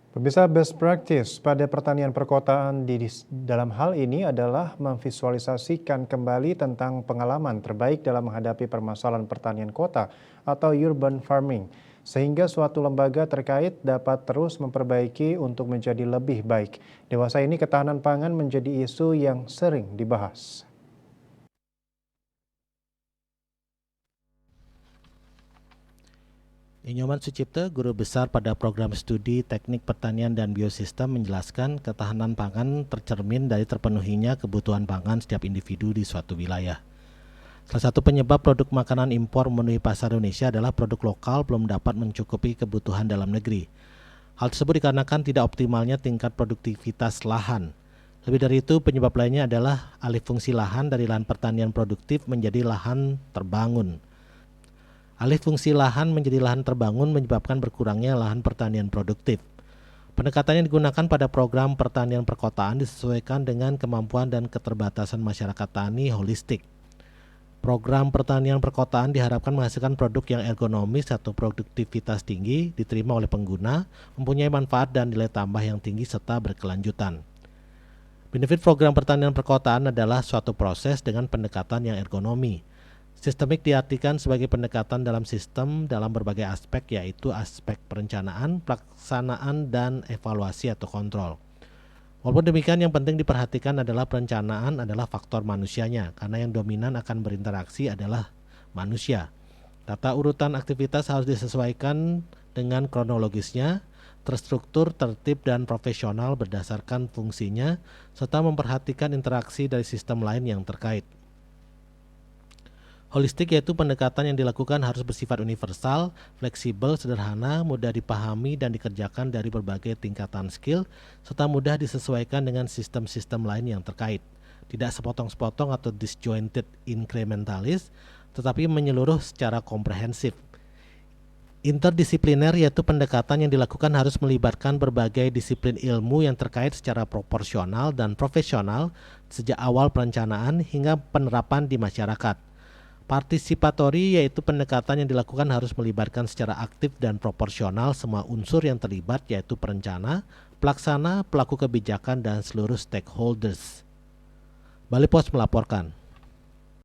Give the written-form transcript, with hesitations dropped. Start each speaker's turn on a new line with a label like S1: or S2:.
S1: Pemirsa, best practice pada pertanian perkotaan dalam hal ini adalah memvisualisasikan kembali tentang pengalaman terbaik dalam menghadapi permasalahan pertanian kota atau urban farming, sehingga suatu lembaga terkait dapat terus memperbaiki untuk menjadi lebih baik. Dewasa ini ketahanan pangan menjadi isu yang sering dibahas.
S2: Inyoman Sucipto, Guru Besar pada Program Studi Teknik Pertanian dan Biosistem menjelaskan ketahanan pangan tercermin dari terpenuhinya kebutuhan pangan setiap individu di suatu wilayah. Salah satu penyebab produk makanan impor memenuhi pasar Indonesia adalah produk lokal belum dapat mencukupi kebutuhan dalam negeri. Hal tersebut dikarenakan tidak optimalnya tingkat produktivitas lahan. Lebih dari itu, penyebab lainnya adalah alih fungsi lahan dari lahan pertanian produktif menjadi lahan terbangun. Alih fungsi lahan menjadi lahan terbangun menyebabkan berkurangnya lahan pertanian produktif. Pendekatan yang digunakan pada program pertanian perkotaan disesuaikan dengan kemampuan dan keterbatasan masyarakat tani holistik. Program pertanian perkotaan diharapkan menghasilkan produk yang ergonomis atau produktivitas tinggi, diterima oleh pengguna, mempunyai manfaat dan nilai tambah yang tinggi serta berkelanjutan. Benefit program pertanian perkotaan adalah suatu proses dengan pendekatan yang ergonomi. Sistemik diartikan sebagai pendekatan dalam sistem dalam berbagai aspek, yaitu aspek perencanaan, pelaksanaan, dan evaluasi atau kontrol. Walaupun demikian, yang penting diperhatikan adalah perencanaan adalah faktor manusianya, karena yang dominan akan berinteraksi adalah manusia. Tata urutan aktivitas harus disesuaikan dengan kronologisnya, terstruktur, tertib, dan profesional berdasarkan fungsinya, serta memperhatikan interaksi dari sistem lain yang terkait. Holistik yaitu pendekatan yang dilakukan harus bersifat universal, fleksibel, sederhana, mudah dipahami dan dikerjakan dari berbagai tingkatan skill, serta mudah disesuaikan dengan sistem-sistem lain yang terkait. Tidak sepotong-sepotong atau disjointed incrementalist, tetapi menyeluruh secara komprehensif. Interdisipliner yaitu pendekatan yang dilakukan harus melibatkan berbagai disiplin ilmu yang terkait secara proporsional dan profesional sejak awal perencanaan hingga penerapan di masyarakat. Partisipatori yaitu pendekatan yang dilakukan harus melibatkan secara aktif dan proporsional semua unsur yang terlibat yaitu perencana, pelaksana, pelaku kebijakan, dan seluruh stakeholders. Bali Pos melaporkan.